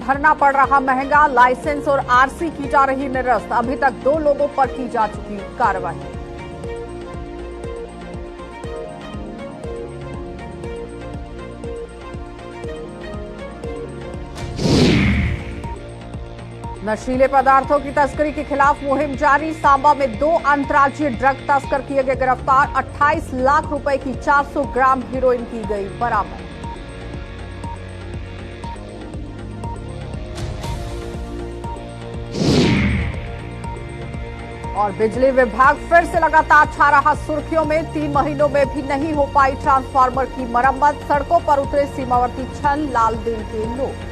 भरना पड़ रहा महंगा, लाइसेंस और आरसी की जा रही निरस्त। अभी तक 2 लोगों पर की जा चुकी कार्रवाई। नशीले पदार्थों की तस्करी के खिलाफ मुहिम जारी। सांबा में 2 अंतर्राज्यीय ड्रग तस्कर किए गए गिरफ्तार। 28 लाख रुपए की 400 ग्राम हेरोइन की गई बरामद। और बिजली विभाग फिर से लगातार छा रहा सुर्खियों में। 3 महीनों में भी नहीं हो पाई ट्रांसफार्मर की मरम्मत। सड़कों पर उतरे सीमावर्ती छन लालदेन के लोग।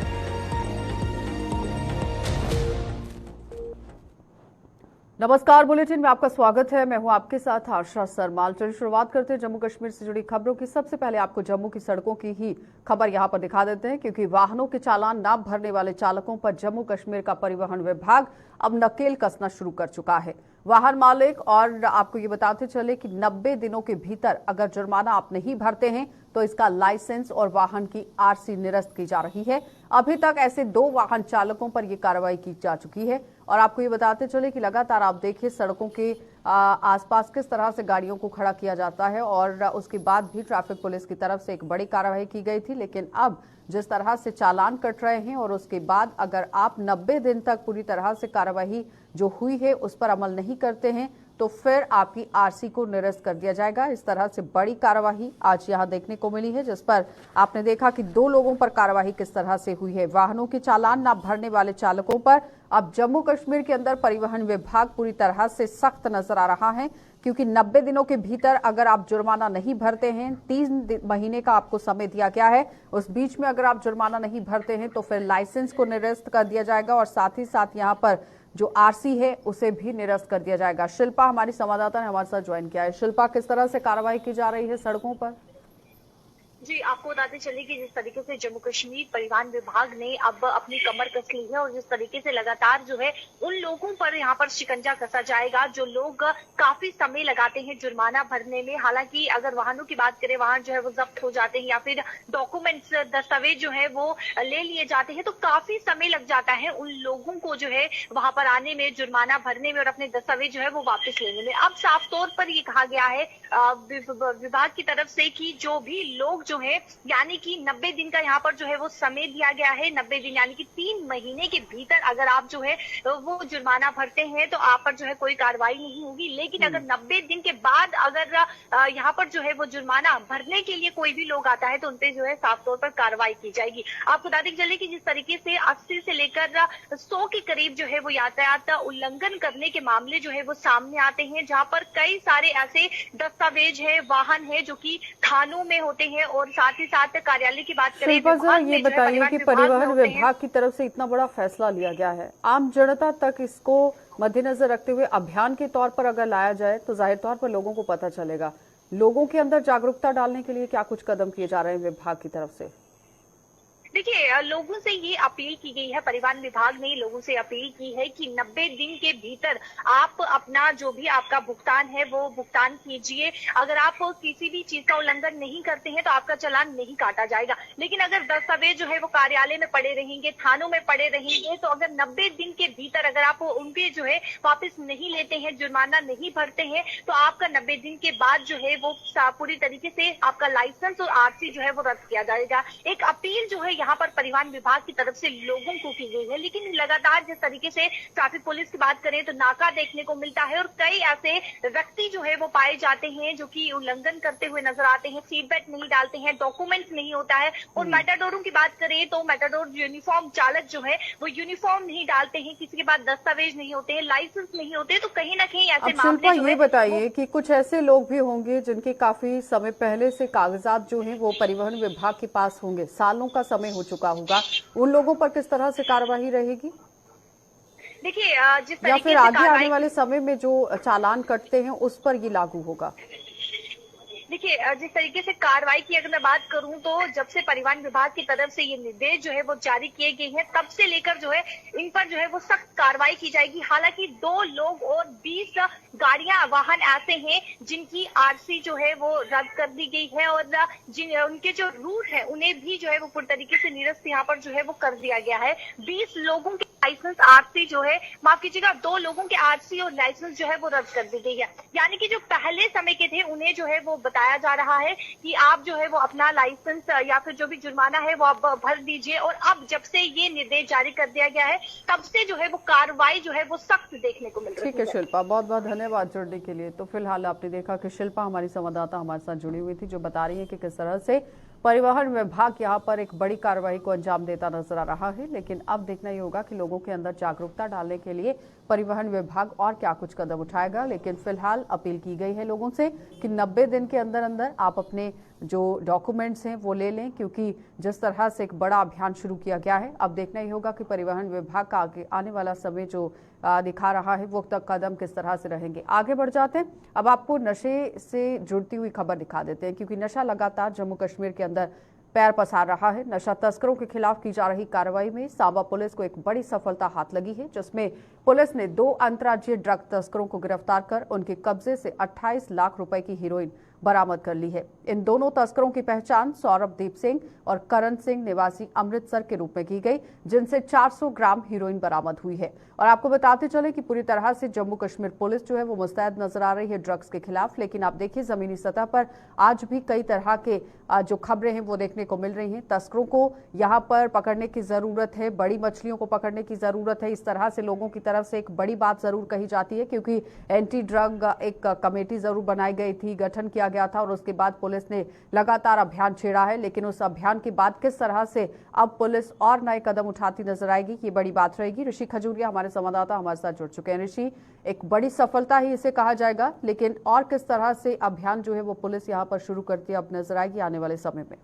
नमस्कार, बुलेटिन में आपका स्वागत है। मैं हूं आपके साथ आशा सरमाल। चलिए शुरुआत करते हैं जम्मू कश्मीर से जुड़ी खबरों की। सबसे पहले आपको जम्मू की सड़कों की ही खबर यहां पर दिखा देते हैं, क्योंकि वाहनों के चालान न भरने वाले चालकों पर जम्मू कश्मीर का परिवहन विभाग अब नकेल कसना शुरू कर चुका है। वाहन मालिक और आपको ये बताते चले कि 90 दिनों के भीतर अगर जुर्माना आप नहीं भरते हैं तो इसका लाइसेंस और वाहन की आरसी निरस्त की जा रही है। अभी तक ऐसे 2 वाहन चालकों पर यह कार्रवाई की जा चुकी है। और आपको ये बताते चले कि लगातार आप देखिए सड़कों के आसपास किस तरह से गाड़ियों को खड़ा किया जाता है, और उसके बाद भी ट्रैफिक पुलिस की तरफ से एक बड़ी कार्रवाई की गई थी। लेकिन अब जिस तरह से चालान कट रहे हैं और उसके बाद अगर आप 90 दिन तक पूरी तरह से कार्रवाई जो हुई है उस पर अमल नहीं करते हैं तो फिर आपकी आरसी को निरस्त कर दिया जाएगा। इस तरह से बड़ी कार्रवाई आज यहां देखने को मिली है, जिस पर आपने देखा कि 2 लोगों पर कार्रवाई किस तरह से हुई है। वाहनों के चालान न भरने वाले चालकों पर अब जम्मू कश्मीर के अंदर परिवहन विभाग पूरी तरह से सख्त नजर आ रहा है, क्योंकि 90 दिनों के भीतर अगर आप जुर्माना नहीं भरते हैं, 3 महीने का आपको समय दिया गया है, उस बीच में अगर आप जुर्माना नहीं भरते हैं तो फिर लाइसेंस को निरस्त कर दिया जाएगा और साथ ही साथ यहां पर जो आरसी है उसे भी निरस्त कर दिया जाएगा। शिल्पा हमारी संवाददाता ने हमारे साथ ज्वाइन किया है। शिल्पा, किस तरह से कार्रवाई की जा रही है सड़कों पर? जी, आपको बताते चले कि जिस तरीके से जम्मू कश्मीर परिवहन विभाग ने अब अपनी कमर कस ली है और जिस तरीके से लगातार जो है उन लोगों पर यहाँ पर शिकंजा कसा जाएगा जो लोग काफी समय लगाते हैं जुर्माना भरने में। हालांकि अगर वाहनों की बात करें, वाहन जो है वो जब्त हो जाते हैं या फिर डॉक्यूमेंट्स दस्तावेज जो है वो ले लिए जाते हैं, तो काफी समय लग जाता है उन लोगों को जो है वहां पर आने में, जुर्माना भरने में और अपने दस्तावेज जो है वो वापस लेने में। अब साफ तौर पर ये कहा गया है विभाग की तरफ से कि जो भी लोग जो है, यानी कि 90 दिन का यहाँ पर जो है वो समय दिया गया है। 90 दिन यानी कि 3 महीने के भीतर अगर आप जो है वो जुर्माना भरते हैं तो आप पर जो है कोई कार्रवाई नहीं होगी। लेकिन अगर 90 दिन के बाद अगर यहाँ पर जो है वो जुर्माना भरने के लिए कोई भी लोग आता है तो उनपे जो है साफ तौर पर कार्रवाई की जाएगी। आपको बता दें चले कि जिस तरीके से 80 से लेकर 100 के करीब जो है वो यातायात उल्लंघन करने के मामले जो है वो सामने आते हैं, जहाँ पर कई सारे ऐसे दस्तावेज है, वाहन है जो कि थानों में होते हैं और साथ ही साथ कार्यालय की बात करें, शिल्पा सर, ये बताइए कि परिवहन विभाग की तरफ से इतना बड़ा फैसला लिया गया है, आम जनता तक इसको मद्देनजर रखते हुए अभियान के तौर पर अगर लाया जाए तो जाहिर तौर पर लोगों को पता चलेगा। लोगों के अंदर जागरूकता डालने के लिए क्या कुछ कदम किए जा रहे हैं विभाग की तरफ से? देखिए, लोगों से ये अपील की गई है, परिवहन विभाग ने लोगों से अपील की है कि 90 दिन के भीतर आप अपना जो भी आपका भुगतान है वो भुगतान कीजिए। अगर आप किसी भी चीज का उल्लंघन नहीं करते हैं तो आपका चालान नहीं काटा जाएगा। लेकिन अगर दस्तावेज जो है वो कार्यालय में पड़े रहेंगे, थानों में पड़े रहेंगे, तो अगर 90 दिन के भीतर अगर आप उनके जो है वापस नहीं लेते हैं, जुर्माना नहीं भरते हैं, तो आपका 90 दिन के बाद जो है वो पूरी तरीके से आपका लाइसेंस और आरसी जो है वो रद्द किया जाएगा। एक अपील जो है यहाँ पर परिवहन विभाग की तरफ से लोगों को की गई है। लेकिन लगातार जिस तरीके से ट्रैफिक पुलिस की बात करें तो नाका देखने को मिलता है और कई ऐसे व्यक्ति जो है वो पाए जाते हैं जो कि उल्लंघन करते हुए नजर आते हैं, सीट बेल्ट नहीं डालते हैं, डॉक्यूमेंट नहीं होता है। और मेटाडोरों की बात करें तो मेटाडोर यूनिफॉर्म चालक जो है वो यूनिफॉर्म नहीं डालते हैं, किसी के पास दस्तावेज नहीं होते हैं, लाइसेंस नहीं होते, तो कहीं ना कहीं ऐसे मामले जो है। ये बताइए कि कुछ ऐसे लोग भी होंगे जिनके काफी समय पहले से कागजात जो हैं वो परिवहन विभाग के पास होंगे, सालों का समय हो चुका होगा, उन लोगों पर किस तरह से कार्रवाई रहेगी? देखिए, जिस तरीके या फिर से आगे आने वाले समय में जो चालान कटते हैं उस पर ये लागू होगा? देखिए, जिस तरीके से कार्रवाई की अगर मैं बात करूं तो जब से परिवहन विभाग की तरफ से ये निर्देश जो है वो जारी किए गए हैं, तब से लेकर जो है इन पर जो है वो सख्त कार्रवाई की जाएगी। हालांकि 2 लोग और 20 गाड़ियां वाहन ऐसे हैं जिनकी आरसी जो है वो रद्द कर दी गई है और उनके जो रूट है उन्हें भी जो है वो पूरी तरीके से निरस्त यहाँ पर जो है वो कर दिया गया है। 20 लोगों के लाइसेंस आरसी जो है, माफ कीजिएगा, 2 लोगों के आरसी और लाइसेंस जो है वो रद्द कर दी गई है। यानी कि जो पहले समय के थे उन्हें जो है वो बताया जा रहा है कि आप जो है वो अपना लाइसेंस या फिर जो भी जुर्माना है वो आप भर दीजिए, और अब जब से ये निर्देश जारी कर दिया गया है तब से जो है वो कार्रवाई जो है वो सख्त देखने को मिल रही है। ठीक है शिल्पा, बहुत बहुत धन्यवाद जुड़ने के लिए। तो फिलहाल आपने देखा कि शिल्पा हमारी संवाददाता हमारे साथ जुड़ी हुई थी, जो बता रही है कि किस तरह से परिवहन विभाग यहाँ पर एक बड़ी कार्रवाई को अंजाम देता नजर आ रहा है। लेकिन अब देखना ही होगा कि लोगों के अंदर जागरूकता डालने के लिए परिवहन विभाग और क्या कुछ कदम उठाएगा। लेकिन फिलहाल अपील की गई है लोगों से कि 90 दिन के अंदर अंदर आप अपने जो डॉक्यूमेंट्स हैं वो ले लें, क्योंकि जिस तरह से एक बड़ा अभियान शुरू किया गया है, अब देखना ही होगा कि परिवहन विभाग का आगे आने वाला समय जो दिखा रहा है वो तक कदम किस तरह से रहेंगे। आगे बढ़ जाते हैं, अब आपको नशे से जुड़ती हुई खबर दिखा देते हैं, क्योंकि नशा लगातार जम्मू कश्मीर के अंदर पैर पसार रहा है। नशा तस्करों के खिलाफ की जा रही कार्रवाई में सांबा पुलिस को एक बड़ी सफलता हाथ लगी है, जिसमें पुलिस ने 2 अंतर्राज्यीय ड्रग तस्करों को गिरफ्तार कर उनके कब्जे से 28 लाख रुपए की हीरोइन बरामद कर ली है। इन दोनों तस्करों की पहचान सौरभदीप सिंह और करण सिंह निवासी अमृतसर के रूप में की गई, जिनसे 400 ग्राम हीरोइन बरामद हुई है। और आपको बताते चले कि पूरी तरह से जम्मू कश्मीर पुलिस जो है वो मुस्तैद नजर आ रही है ड्रग्स के खिलाफ। लेकिन आप देखिए जमीनी सतह पर आज भी कई तरह के जो खबरें हैं वो देखने को मिल रही हैं। तस्करों को यहाँ पर पकड़ने की जरूरत है, बड़ी मछलियों को पकड़ने की जरूरत है, इस तरह से लोगों की तरफ से एक बड़ी बात जरूर कही जाती है, क्योंकि एंटी ड्रग एक कमेटी जरूर बनाई गई थी, गठन किया गया था, और उसके बाद पुलिस ने लगातार अभियान छेड़ा है। लेकिन उस अभियान के बाद किस तरह से अब पुलिस और नए कदम उठाती नजर आएगी, ये बड़ी बात रहेगी। ऋषि खजूरिया हमारे संवाददाता हमारे साथ जुड़ चुके हैं। ऋषि, एक बड़ी सफलता ही इसे कहा जाएगा, लेकिन और किस तरह से अभियान जो है वो पुलिस यहाँ पर शुरू करती है अब नजर आएगी आने वाले समय में?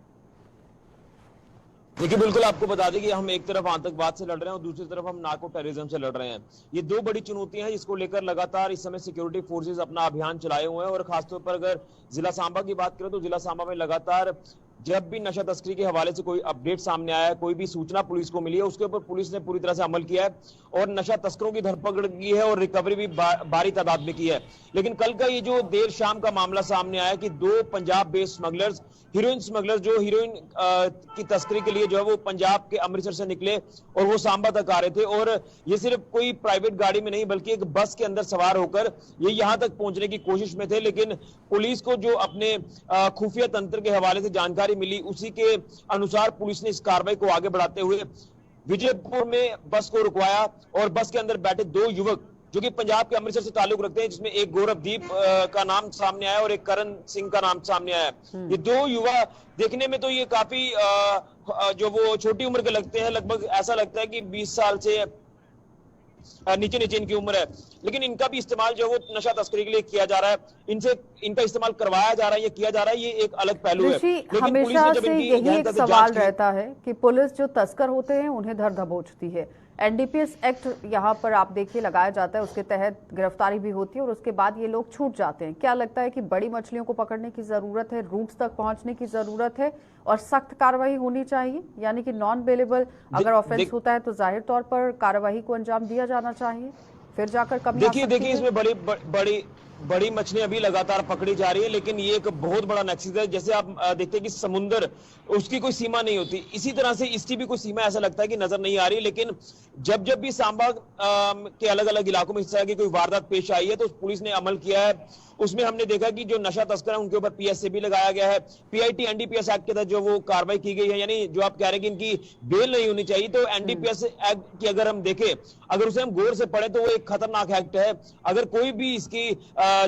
देखिए, बिल्कुल आपको बता दें कि हम एक तरफ आतंकवाद से लड़ रहे हैं और दूसरी तरफ हम नार्को टेररिज्म से लड़ रहे हैं। ये 2 बड़ी चुनौतियां हैं जिसको लेकर लगातार इस समय सिक्योरिटी फोर्सेस अपना अभियान चलाए हुए हैं। और खासतौर पर अगर जिला सांबा की बात करें तो जिला सांबा में लगातार जब भी नशा तस्करी के हवाले से कोई अपडेट सामने आया है, कोई भी सूचना पुलिस को मिली है, उसके ऊपर पुलिस ने पूरी तरह से अमल किया है और नशा तस्करों की धरपकड़ की है और रिकवरी भी भारी तादाद में की है। लेकिन कल का ये जो देर शाम का मामला सामने आया कि 2 Punjab based smugglers, heroine smugglers, जो हीरोइन की तस्करी के लिए जो है वो पंजाब के अमृतसर से निकले और वो सांबा तक आ रहे थे। और ये सिर्फ कोई प्राइवेट गाड़ी में नहीं बल्कि एक बस के अंदर सवार होकर ये यहां तक पहुंचने की कोशिश में थे। लेकिन पुलिस को जो अपने खुफिया तंत्र के हवाले से जानकारी मिली, उसी के अनुसार पुलिस ने इस कार्रवाई को आगे बढ़ाते हुए विजयपुर में बस को रुकवाया और बस के अंदर बैठे 2 युवक जो कि पंजाब के अमृतसर से ताल्लुक रखते हैं, जिसमें एक गौरवदीप का नाम सामने आया और एक करण सिंह का नाम सामने आया। ये 2 युवा देखने में तो ये काफी जो वो छोटी उम्र के लगते हैं, लगभग ऐसा लगता है कि 20 साल से नीचे इनकी उम्र है, लेकिन इनका भी इस्तेमाल जो वो नशा तस्करी के लिए किया जा रहा है, इनसे इनका इस्तेमाल करवाया जा रहा है, ये किया जा रहा है, ये एक अलग पहलू है। लेकिन हमेशा से यही एक सवाल रहता है कि पुलिस जो तस्कर होते हैं उन्हें धर दबोचती है। एनडीपीएस एक्ट यहाँ पर आप देखिए लगाया जाता है, उसके तहत गिरफ्तारी भी होती है और उसके बाद ये लोग छूट जाते हैं। क्या लगता है कि बड़ी मछलियों को पकड़ने की जरूरत है, रूट्स तक पहुंचने की जरूरत है और सख्त कार्रवाई होनी चाहिए, यानी कि नॉन बेलेबल अगर ऑफेंस होता है तो जाहिर तौर पर कार्रवाई को अंजाम दिया जाना चाहिए, फिर जाकर कमी। देखिए इसमें बड़ी मछलियां भी लगातार पकड़ी जा रही है, लेकिन ये एक बहुत बड़ा नेक्सस है। जैसे आप देखते हैं कि समुद्र, उसकी कोई सीमा नहीं होती, इसी तरह से इसकी भी कोई सीमा ऐसा लगता है कि नजर नहीं आ रही। लेकिन जब भी सांबा के अलग अलग इलाकों में इस तरह की कोई वारदात पेश आई है तो पुलिस ने अमल किया है। उसमें हमने देखा कि जो नशा तस्कर है उनके ऊपर पीएसए भी लगाया गया है, पीआईटी एनडीपीएस एक्ट के तहत जो वो कार्रवाई की गई है, यानी जो आप कह रहे हैं कि इनकी बेल नहीं होनी चाहिए, तो एनडीपीएस एक्ट की अगर हम देखें, अगर उसे हम गौर से पढ़े तो वो एक खतरनाक एक्ट है। अगर कोई भी इसकी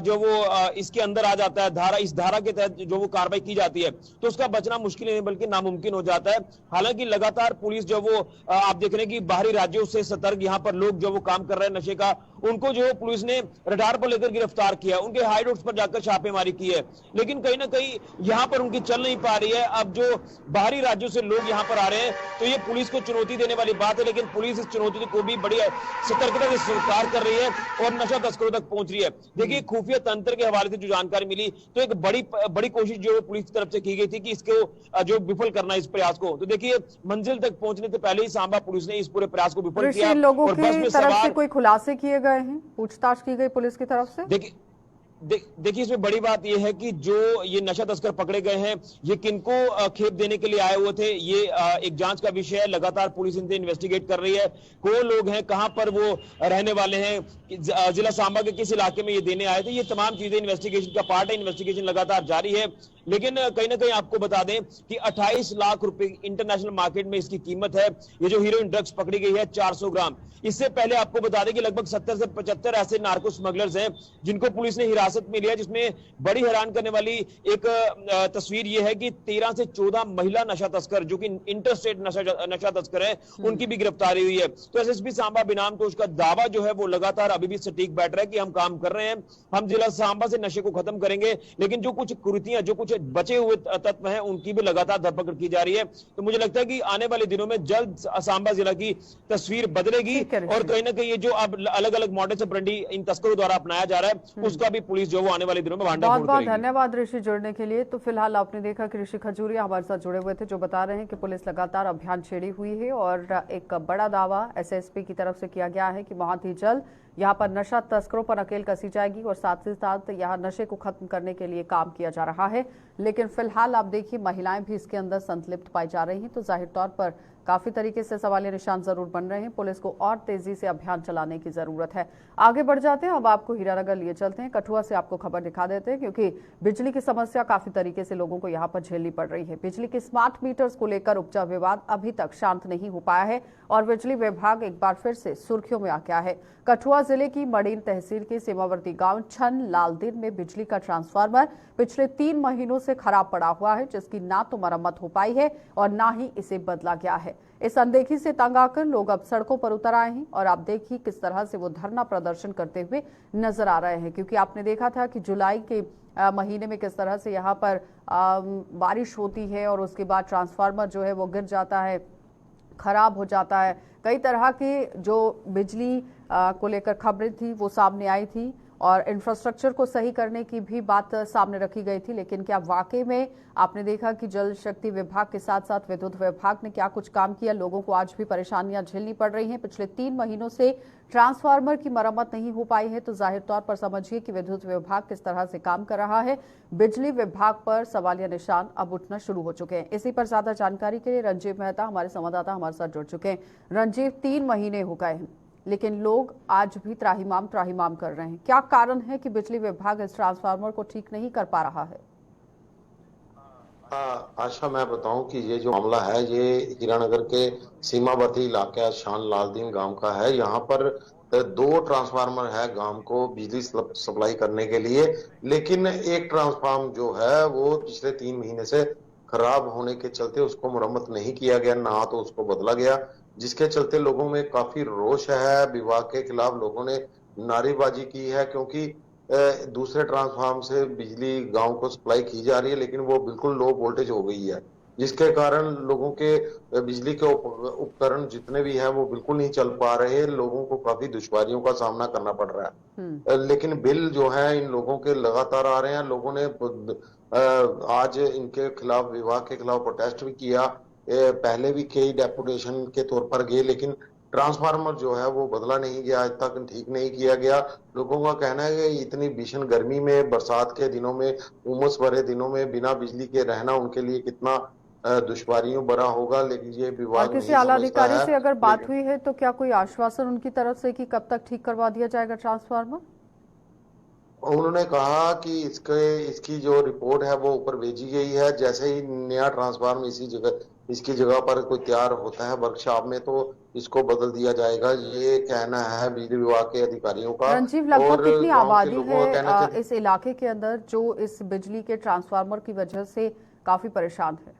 जो वो इसके अंदर आ जाता है धारा, इस धारा के तहत जो वो कार्रवाई की जाती है तो उसका बचना मुश्किल नहीं बल्कि नामुमकिन हो जाता है। हालांकि लगातार पुलिस जो वो आप देख रहे हैं कि बाहरी राज्यों से सतर्क यहाँ पर लोग जो वो काम कर रहे हैं नशे का, उनको जो पुलिस ने रडार पर लेकर गिरफ्तार किया, उनके हाइडआउट्स पर जाकर छापेमारी की है, लेकिन कहीं ना कहीं यहां पर उनकी चल नहीं पा रही है। अब जो बाहरी राज्यों से लोग यहां पर आ रहे हैं तो ये पुलिस को चुनौती देने वाली बात है, लेकिन पुलिस इस चुनौती को भी बड़ी सतर्कता से स्वीकार कर रही है और नशा तस्करों तक पहुंच रही है। देखिए, खुफिया तंत्र के हवाले से जो जानकारी मिली तो एक बड़ी कोशिश जो पुलिस की तरफ से की गई थी कि इसको जो विफल करना इस प्रयास को, तो देखिए मंजिल तक पहुंचने से पहले ही सांबा पुलिस ने इस पूरे प्रयास को विफल किया। लोगों की तरफ से कोई खुलासे किए गए हैं, पूछताछ की गई पुलिस की तरफ से? देखिए इसमें बड़ी बात यह है कि जो ये नशा तस्कर पकड़े गए हैं, ये किनको खेप देने के लिए आए हुए थे, ये एक जांच का विषय है। लगातार पुलिस इनसे इन्वेस्टिगेट कर रही है, कौन लोग हैं, कहां पर वो रहने वाले हैं, जिला सांबा के किस इलाके में ये देने आए थे, ये तमाम चीजें इन्वेस्टिगेशन का पार्ट है। इन्वेस्टिगेशन लगातार जारी है, लेकिन कहीं ना कहीं आपको बता दें कि 28 लाख रुपए इंटरनेशनल मार्केट में इसकी कीमत है। ये जो हीरोइन ड्रग्स पकड़ी गई है 400 ग्राम। इससे पहले आपको बता दें कि लगभग 70 से 75 ऐसे नार्को स्मगलर्स हैं जिनको पुलिस ने हिरासत में लिया, जिसमें बड़ी हैरान करने वाली एक तस्वीर यह है कि 13 से 14 महिला नशा तस्कर जो कि इंटरस्टेट नशा तस्कर है, उनकी भी गिरफ्तारी हुई है। तो एसएसपी सांबा बिनाम तो उसका दावा जो है वो लगातार अभी भी सटीक बैठ रहा है कि हम काम कर रहे हैं, हम जिला सांबा से नशे को खत्म करेंगे, लेकिन जो कुछ कुरीतियां, जो कुछ बचे हुए तत्व हैं, उनकी भी लगातार धरपकड़ की जा रही है। तो मुझे लगता है कि आने वाले दिनों में जल्द सांबा जिला की तस्वीर बदलेगी और कहीं ना कहीं ये जो अब अलग अलग मॉडल ऑपरेंडी इन तस्करों द्वारा अपनाया जा रहा है, उसका भी पुलिस जो वो आने वाले दिनों में भांडाफोड़ करेगी। बहुत बहुत धन्यवाद ऋषि जुड़ने के लिए। तो फिलहाल आपने देखा कि ऋषि खजूरिया हमारे साथ जुड़े हुए थे, जो बता रहे हैं कि पुलिस लगातार अभियान छेड़ी हुई है और एक बड़ा दावा एसएसपी की तरफ से किया गया है कि बहुत ही जल्द यहाँ पर नशा तस्करों पर नकेल कसी जाएगी और साथ ही साथ यहाँ नशे को खत्म करने के लिए काम किया जा रहा है। लेकिन फिलहाल आप देखिए महिलाएं भी इसके अंदर संलिप्त पाई जा रही हैं, तो जाहिर तौर पर काफी तरीके से सवालिया निशान जरूर बन रहे हैं। पुलिस को और तेजी से अभियान चलाने की जरूरत है। आगे बढ़ जाते हैं, अब आपको हीरानगर लिए चलते हैं। कठुआ से आपको खबर दिखा देते हैं, क्योंकि बिजली की समस्या काफी तरीके से लोगों को यहाँ पर झेलनी पड़ रही है। बिजली के स्मार्ट मीटर्स को लेकर उपजा विवाद अभी तक शांत नहीं हो पाया है और बिजली विभाग एक बार फिर से सुर्खियों में आ गया है। कठुआ जिले की मडीन तहसील के सीमावर्ती गांव छन लालदीन में बिजली का ट्रांसफार्मर पिछले 3 महीनों से खराब पड़ा हुआ है, जिसकी ना तो मरम्मत हो पाई है और ना ही इसे बदला गया है। इस अनदेखी से तंग आकर लोग अब सड़कों पर उतर आए हैं और आप देखिए किस तरह से वो धरना प्रदर्शन करते हुए नजर आ रहे हैं, क्योंकि आपने देखा था कि जुलाई के महीने में किस तरह से यहाँ पर बारिश होती है और उसके बाद ट्रांसफार्मर जो है वो गिर जाता है, खराब हो जाता है। कई तरह की जो बिजली को लेकर खबरें थी वो सामने आई थी और इंफ्रास्ट्रक्चर को सही करने की भी बात सामने रखी गई थी। लेकिन क्या वाकई में आपने देखा कि जल शक्ति विभाग के साथ साथ विद्युत विभाग ने क्या कुछ काम किया? लोगों को आज भी परेशानियां झेलनी पड़ रही हैं। पिछले 3 महीनों से ट्रांसफार्मर की मरम्मत नहीं हो पाई है, तो जाहिर तौर पर समझिए कि विद्युत विभाग किस तरह से काम कर रहा है। बिजली विभाग पर सवालिया निशान अब उठना शुरू हो चुके हैं। इसी पर ज्यादा जानकारी के लिए रंजीव मेहता हमारे संवाददाता हमारे साथ जुड़ चुके हैं। रंजीव, 3 महीने हो गए हैं लेकिन लोग आज भी त्राहिमाम कर रहे हैं। क्या कारण है कि बिजली विभाग इस ट्रांसफार्मर को ठीक नहीं कर पा रहा है? आशा, मैं बताऊं कि ये जो मामला है ये हीरानगर के सीमावर्ती इलाके शान लालदीन गांव का है। यहाँ पर 2 ट्रांसफार्मर है गांव को बिजली सप्लाई करने के लिए, लेकिन एक ट्रांसफार्मर जो है वो पिछले 3 महीने से खराब होने के चलते उसको मुरम्मत नहीं किया गया, ना तो उसको बदला गया, जिसके चलते लोगों में काफी रोष है। विभाग के खिलाफ लोगों ने नारेबाजी की है, क्योंकि दूसरे ट्रांसफार्मर से बिजली गांव को सप्लाई की जा रही है, लेकिन वो बिल्कुल लो वोल्टेज हो गई है, जिसके कारण लोगों के बिजली के उपकरण जितने भी हैं वो बिल्कुल नहीं चल पा रहे। लोगों को काफी दुश्वारियों का सामना करना पड़ रहा है। लेकिन बिल जो है इन लोगों के लगातार आ रहे हैं। लोगों ने आज इनके खिलाफ, विभाग के खिलाफ प्रोटेस्ट भी किया। पहले भी कई डेपुटेशन के तौर पर गए, लेकिन ट्रांसफार्मर जो है वो बदला नहीं गया, आज तक ठीक नहीं किया गया। लोगों का कहना है कि इतनी भीषण गर्मी में, बरसात के दिनों में, उमस भरे दिनों में बिना बिजली के रहना उनके लिए कितना दुश्वारियों भरा होगा। लेकिन ये विभाग किसी आला अधिकारी से अगर बात हुई है तो क्या कोई आश्वासन उनकी तरफ से कि कब तक ठीक करवा दिया जाएगा ट्रांसफार्मर? उन्होंने कहा कि इसकी जो रिपोर्ट है वो ऊपर भेजी गई है। जैसे ही नया ट्रांसफार्मर इसकी जगह पर कोई तैयार होता है वर्कशॉप में, तो इसको बदल दिया जाएगा। ये कहना है बिजली विभाग के अधिकारियों का। रंजीव, लगभग कितनी आबादी है इस इलाके के अंदर जो इस बिजली के ट्रांसफार्मर की वजह से काफी परेशान है?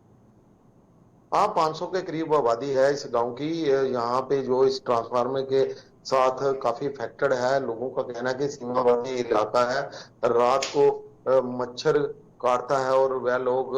500 के करीब आबादी है इस गांव की। यहाँ पे जो इस ट्रांसफार्मर के साथ काफी इफेक्टेड है। लोगों का कहना है कि सीमावर्ती इलाका है, रात को मच्छर काटता है और वह लोग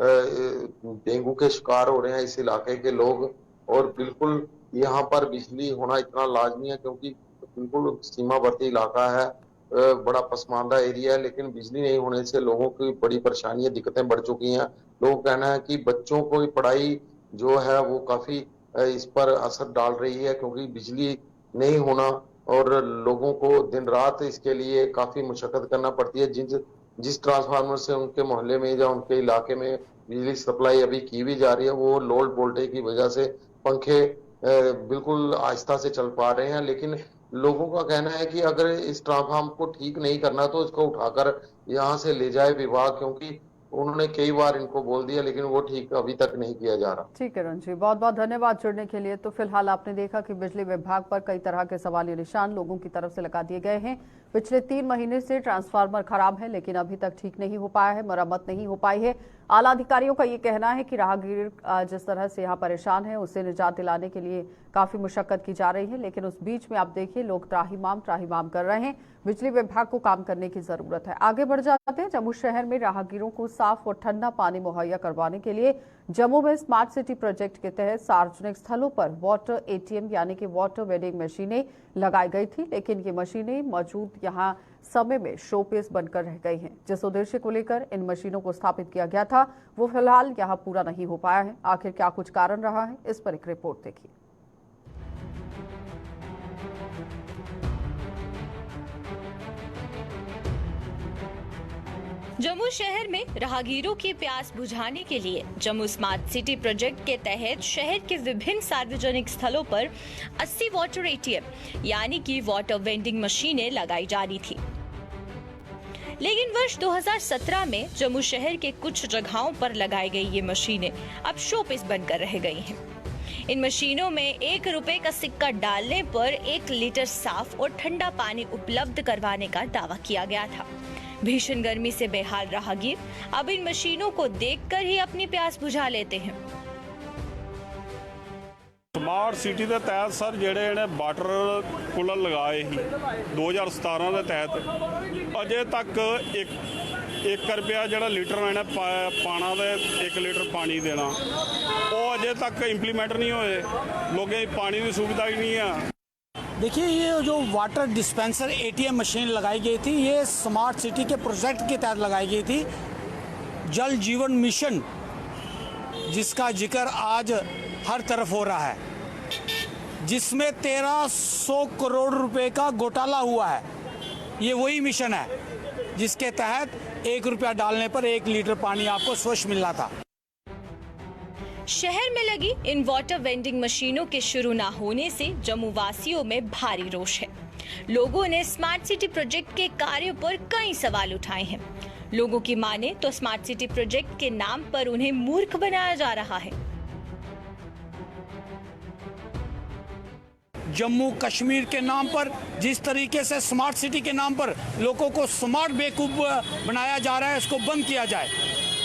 डेंगू के शिकार हो रहे हैं इस इलाके के लोग। और बिल्कुल यहाँ पर बिजली होना इतना लाजमी है क्योंकि बिल्कुल सीमावर्ती इलाका है, बड़ा पसमानदा एरिया है, लेकिन बिजली नहीं होने से लोगों की बड़ी परेशानियां, दिक्कतें बढ़ चुकी हैं। लोगों का कहना है कि बच्चों को पढ़ाई जो है वो काफी इस पर असर डाल रही है क्योंकि बिजली नहीं होना और लोगों को दिन रात इसके लिए काफी मशक्कत करना पड़ती है। जिस ट्रांसफार्मर से उनके मोहल्ले में या उनके इलाके में बिजली सप्लाई अभी की भी जा रही है, वो लो वोल्टेज की वजह से पंखे बिल्कुल आहिस्ता से चल पा रहे हैं। लेकिन लोगों का कहना है कि अगर इस ट्रांसफार्मर को ठीक नहीं करना तो इसको उठाकर यहाँ से ले जाए विभाग, क्योंकि उन्होंने कई बार इनको बोल दिया लेकिन वो ठीक अभी तक नहीं किया जा रहा। ठीक है रणजी, बहुत बहुत धन्यवाद जुड़ने के लिए। तो फिलहाल आपने देखा कि बिजली विभाग पर कई तरह के सवालिया निशान लोगों की तरफ से लगा दिए गए हैं। पिछले 3 महीने से ट्रांसफार्मर खराब है लेकिन अभी तक ठीक नहीं हो पाया है, मरम्मत नहीं हो पाई है। आला अधिकारियों का ये कहना है कि राहगीर जिस तरह से यहाँ परेशान है उससे निजात दिलाने के लिए काफी मुशक्कत की जा रही है, लेकिन उस बीच में आप देखिए लोग त्राहिमाम कर रहे हैं। बिजली विभाग को काम करने की जरूरत है। आगे बढ़ जाते हैं। जम्मू शहर में राहगीरों को साफ और ठंडा पानी मुहैया करवाने के लिए जम्मू में स्मार्ट सिटी प्रोजेक्ट के तहत सार्वजनिक स्थलों पर वाटर ATM यानी कि वाटर वेंडिंग मशीनें लगाई गई थी, लेकिन ये मशीनें मौजूद यहाँ समय में शोपीस बनकर रह गई हैं। जिस उद्देश्य को लेकर इन मशीनों को स्थापित किया गया था वो फिलहाल यहाँ पूरा नहीं हो पाया है। आखिर क्या कुछ कारण रहा है, इस पर एक रिपोर्ट देखिए। जम्मू शहर में राहगीरों की प्यास बुझाने के लिए जम्मू स्मार्ट सिटी प्रोजेक्ट के तहत शहर के विभिन्न सार्वजनिक स्थलों पर 80 वाटर ATM यानी कि वाटर वेंडिंग मशीनें लगाई जा रही थी। लेकिन वर्ष 2017 में जम्मू शहर के कुछ जगहों पर लगाई गई ये मशीनें अब शोपीस बनकर रह गई हैं। इन मशीनों में 1 रुपए का सिक्का डालने पर 1 लीटर साफ और ठंडा पानी उपलब्ध करवाने का दावा किया गया था। भीषण गर्मी से बेहाल राहगीर अब इन मशीनों को देखकर ही अपनी प्यास बुझा लेते हैं। स्मार्ट सिटी के तहत सर ਜਿਹੜੇ वाटर कूलर लगाए ही 2017 के तहत अजे तक एक रुपया जो लीटर मैंने पाना दे 1 लीटर पानी देना वो अजे तक इंप्लीमेंट नहीं होए। लोगों पानी की सुविधा ही नहीं है। देखिए ये जो वाटर डिस्पेंसर ATM मशीन लगाई गई थी ये स्मार्ट सिटी के प्रोजेक्ट के तहत लगाई गई थी। जल जीवन मिशन जिसका जिक्र आज हर तरफ हो रहा है, जिसमें 1300 करोड़ रुपए का घोटाला हुआ है। ये वही मिशन है जिसके तहत 1 रुपया डालने पर 1 लीटर पानी आपको स्वच्छ मिल रहा था। शहर में लगी इन वाटर वेंडिंग मशीनों के शुरू न होने से जम्मू वासियों में भारी रोष है। लोगों ने स्मार्ट सिटी प्रोजेक्ट के कार्यों पर कई सवाल उठाए हैं। लोगों की माने तो स्मार्ट सिटी प्रोजेक्ट के नाम पर उन्हें मूर्ख बनाया जा रहा है। जम्मू कश्मीर के नाम पर जिस तरीके से स्मार्ट सिटी के नाम पर लोगों को स्मार्ट बेवकूफ बनाया जा रहा है, इसको बंद किया जाए।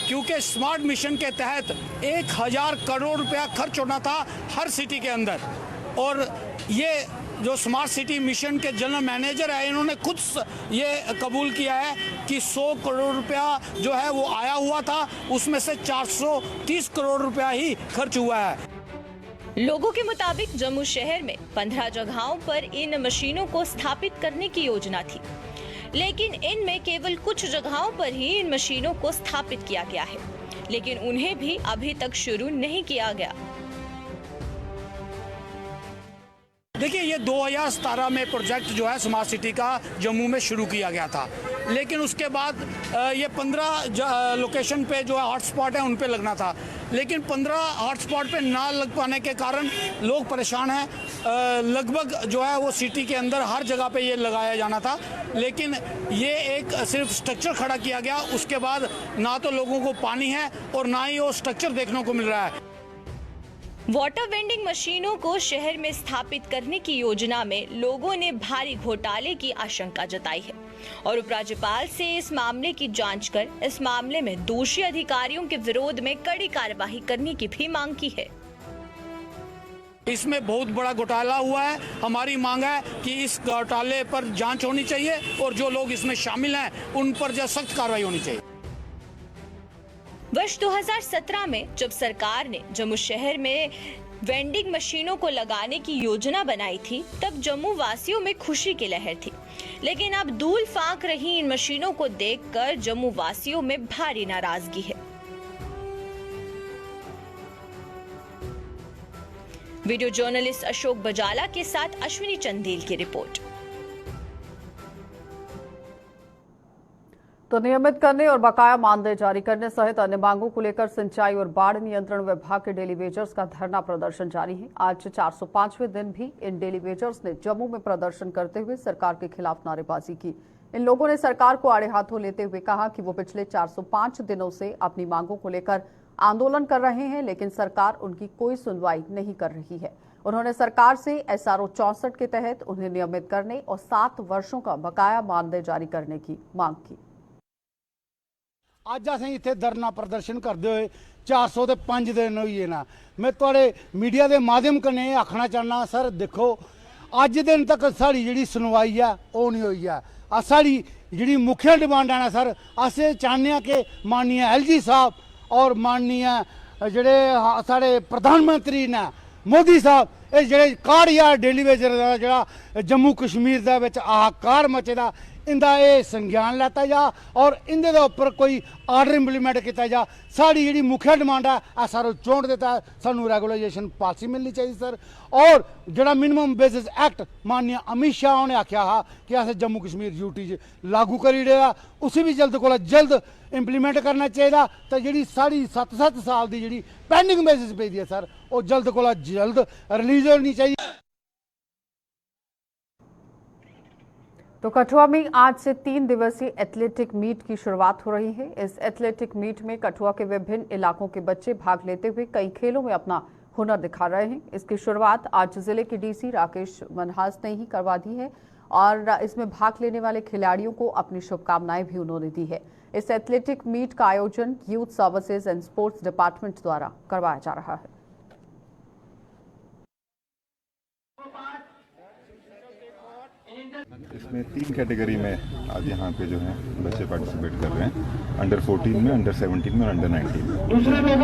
क्योंकि स्मार्ट मिशन के तहत 1000 करोड़ रुपया खर्च होना था हर सिटी के अंदर, और ये जो स्मार्ट सिटी मिशन के जनरल मैनेजर है इन्होंने खुद ये कबूल किया है कि 100 करोड़ रुपया जो है वो आया हुआ था, उसमें से 430 करोड़ रुपया ही खर्च हुआ है। लोगों के मुताबिक जम्मू शहर में 15 जगहों पर इन मशीनों को स्थापित करने की योजना थी, लेकिन इनमें केवल कुछ जगहों पर ही इन मशीनों को स्थापित किया गया है, लेकिन उन्हें भी अभी तक शुरू नहीं किया गया। देखिए ये 2017 में प्रोजेक्ट जो है स्मार्ट सिटी का जम्मू में शुरू किया गया था, लेकिन उसके बाद ये 15 लोकेशन पे जो है हॉटस्पॉट है उन पे लगना था, लेकिन 15 हॉटस्पॉट पे ना लग पाने के कारण लोग परेशान हैं। लगभग जो है वो सिटी के अंदर हर जगह पे ये लगाया जाना था, लेकिन ये एक सिर्फ स्ट्रक्चर खड़ा किया गया। उसके बाद ना तो लोगों को पानी है और ना ही वो स्ट्रक्चर देखने को मिल रहा है। वाटर वेंडिंग मशीनों को शहर में स्थापित करने की योजना में लोगों ने भारी घोटाले की आशंका जताई है और उपराज्यपाल से इस मामले की जांच कर इस मामले में दोषी अधिकारियों के विरोध में कड़ी कार्रवाई करने की भी मांग की है। इसमें बहुत बड़ा घोटाला हुआ है। हमारी मांग है कि इस घोटाले पर जांच होनी चाहिए और जो लोग इसमें शामिल हैं उन पर जो सख्त कार्रवाई होनी चाहिए। वर्ष 2017 में जब सरकार ने जम्मू शहर में वेंडिंग मशीनों को लगाने की योजना बनाई थी, तब जम्मू वासियों में खुशी की लहर थी। लेकिन अब धूल फांक रही इन मशीनों को देखकर जम्मू वासियों में भारी नाराजगी है। वीडियो जर्नलिस्ट अशोक बजाला के साथ अश्विनी चंदेल की रिपोर्ट। तो नियमित करने और बकाया मानदेय जारी करने सहित अन्य मांगों को लेकर सिंचाई और बाढ़ नियंत्रण विभाग के डेली वेजर्स का धरना प्रदर्शन जारी है। आज 405वें दिन भी इन डेली वेजर्स ने जम्मू में प्रदर्शन करते हुए सरकार के खिलाफ नारेबाजी की। इन लोगों ने सरकार को आड़े हाथों लेते हुए कहा कि वो पिछले 405 दिनों से अपनी मांगों को लेकर आंदोलन कर रहे हैं, लेकिन सरकार उनकी कोई सुनवाई नहीं कर रही है। उन्होंने सरकार से SRO 64 के तहत उन्हें नियमित करने और 7 वर्षों का बकाया मानदेय जारी करने की मांग की। ਅੱਜ ਅਸੀਂ ਇੱਥੇ ਧਰਨਾ ਪ੍ਰਦਰਸ਼ਨ ਕਰਦੇ ਹੋਏ 405 ਦਿਨ ਹੋਈਏ ਨਾ। ਮੈਂ ਤੁਹਾਡੇ ਮੀਡੀਆ ਦੇ ਮਾਧਿਅਮ ਕਨੇ ਆਖਣਾ ਚਾਹਨਾ ਸਰ, ਦੇਖੋ ਅੱਜ ਦਿਨ ਤੱਕ ਸਾਡੀ ਜਿਹੜੀ ਸੁਣਵਾਈ ਆ ਉਹ ਨਹੀਂ ਹੋਈ ਆ। ਸਾਡੀ ਜਿਹੜੀ ਮੁੱਖ ਡਿਮਾਂਡ ਆ ਨਾ ਸਰ, ਅਸੀਂ ਚਾਹੁੰਦੇ ਆ ਕਿ ਮਾਨनीय LG ਸਾਹਿਬ और माननीय ਜਿਹੜੇ ਸਾਡੇ ਪ੍ਰਧਾਨ ਮੰਤਰੀ ਨੇ ਮੋਦੀ ਸਾਹਿਬ, ਇਹ ਜਿਹੜੇ 61 डेली वेजर ਦਾ ਜਿਹੜਾ ਜੰਮੂ ਕਸ਼ਮੀਰ ਦੇ ਵਿੱਚ ਆਕਾਰ ਮਚੇਦਾ, इंदा ये संज्ञान लैता जा और इंदे दे उपर कोई आर्डर इंप्लीमेंट किया जा। साड़ी जी मुख्य डिमांड है SRO 64 देता है, सानू रेगुलाइजेशन पॉलिसी मिलनी चाहिए सर। और जो मिनिमम बेसिस एक्ट माननीय अमित शाह ने आख्या हा कि अस जम्मू कश्मीर यूटी लागू करी देगा, उसी भी जल्द को जल्द इंप्लीमेंट करना चाहिए। तो जी साड़ी 7 साल की जी पेंडिंग बेसिस पे है सर, वो जल्द को जल्द रिलीज होनी चाहिए। तो कठुआ में आज से 3 दिवसीय एथलेटिक मीट की शुरुआत हो रही है। इस एथलेटिक मीट में कठुआ के विभिन्न इलाकों के बच्चे भाग लेते हुए कई खेलों में अपना हुनर दिखा रहे हैं। इसकी शुरुआत आज जिले के DC राकेश मनहास ने ही करवा दी है और इसमें भाग लेने वाले खिलाड़ियों को अपनी शुभकामनाएं भी उन्होंने दी है। इस एथलेटिक मीट का आयोजन youth services and sports department द्वारा करवाया जा रहा है। इसमें 3 कैटेगरी में आज यहाँ पे जो है बच्चे पार्टिसिपेट कर रहे हैं, अंडर 14 में, अंडर 17 में और अंडर 19 में।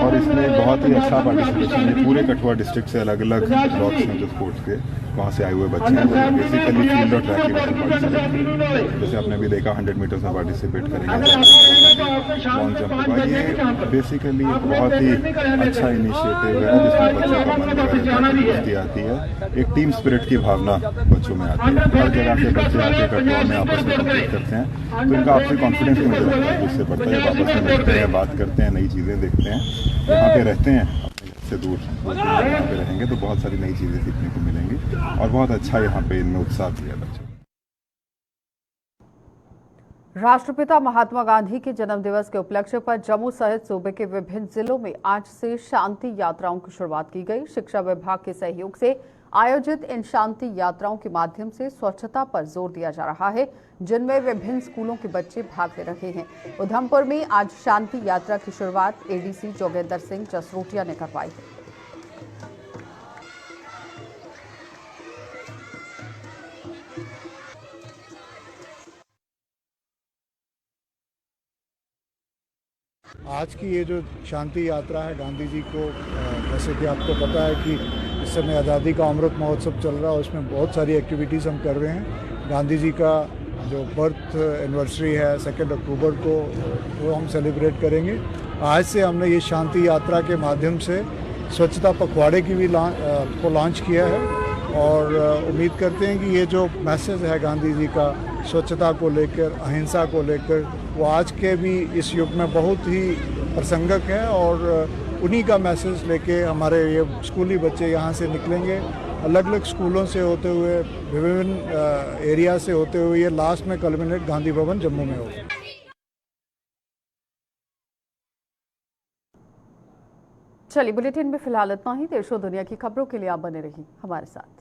और इसमें बहुत ही अच्छा पार्टिसिपेशन है। पूरे कठुआ डिस्ट्रिक्ट से अलग अलग ब्लॉक्स हैं जो स्पोर्ट्स के, वहाँ से आए हुए बच्चे हैं। वो बेसिकली फील्ड और ट्रैक इवेंट पार्टिसिपेट, जैसे आपने भी देखा 100 मीटर्स में पार्टिसिपेट करेंगे, लॉन्ग जंप होगा। ये बेसिकली बहुत ही अच्छा इनिशिएटिव है जिसमें बच्चों का मन लगा आती है, एक टीम स्पिरिट की भावना बच्चों में आती है। हर जगह से बच्चे आके कठुआ में आपस में कम्पीट करते हैं, तो इनका आपसी कॉन्फिडेंस भी मुझे लगता है उससे बढ़ता है। आपस में मिलते हैं, बात करते हैं, नई चीज़ें देखते हैं, यहाँ पे रहते हैं अपने घर से दूर, यहाँ पे रहेंगे तो बहुत सारी नई चीज़ें सीखने को मिलेंगी और बहुत अच्छा यहाँ पे इनमें उत्साह दिया बच्चों। राष्ट्रपिता महात्मा गांधी के जन्मदिवस के उपलक्ष्य पर जम्मू सहित सूबे के विभिन्न जिलों में आज से शांति यात्राओं की शुरुआत की गई। शिक्षा विभाग के सहयोग से आयोजित इन शांति यात्राओं के माध्यम से स्वच्छता पर जोर दिया जा रहा है, जिनमें विभिन्न स्कूलों के बच्चे भाग ले रहे हैं। उधमपुर में आज शांति यात्रा की शुरुआत ADC जोगेंद्र सिंह जसरोटिया ने करवाई है। आज की ये जो शांति यात्रा है गांधी जी को, जैसे कि आपको पता है कि इस समय आज़ादी का अमृत महोत्सव चल रहा है, उसमें बहुत सारी एक्टिविटीज़ हम कर रहे हैं। गांधी जी का जो बर्थ एनिवर्सरी है 2 अक्टूबर को, वो हम सेलिब्रेट करेंगे। आज से हमने ये शांति यात्रा के माध्यम से स्वच्छता पखवाड़े की भी लॉन्च किया है और उम्मीद करते हैं कि ये जो मैसेज है गांधी जी का स्वच्छता को लेकर, अहिंसा को लेकर, वो आज के भी इस युग में बहुत ही प्रासंगिक है और उन्हीं का मैसेज लेके हमारे ये स्कूली बच्चे यहाँ से निकलेंगे, अलग अलग स्कूलों से होते हुए, विभिन्न एरिया से होते हुए, ये लास्ट में कल्मिनेट गांधी भवन जम्मू में होगा। चलिए, बुलेटिन में फिलहाल इतना ही। देश और दुनिया की खबरों के लिए आप बने रहिए हमारे साथ।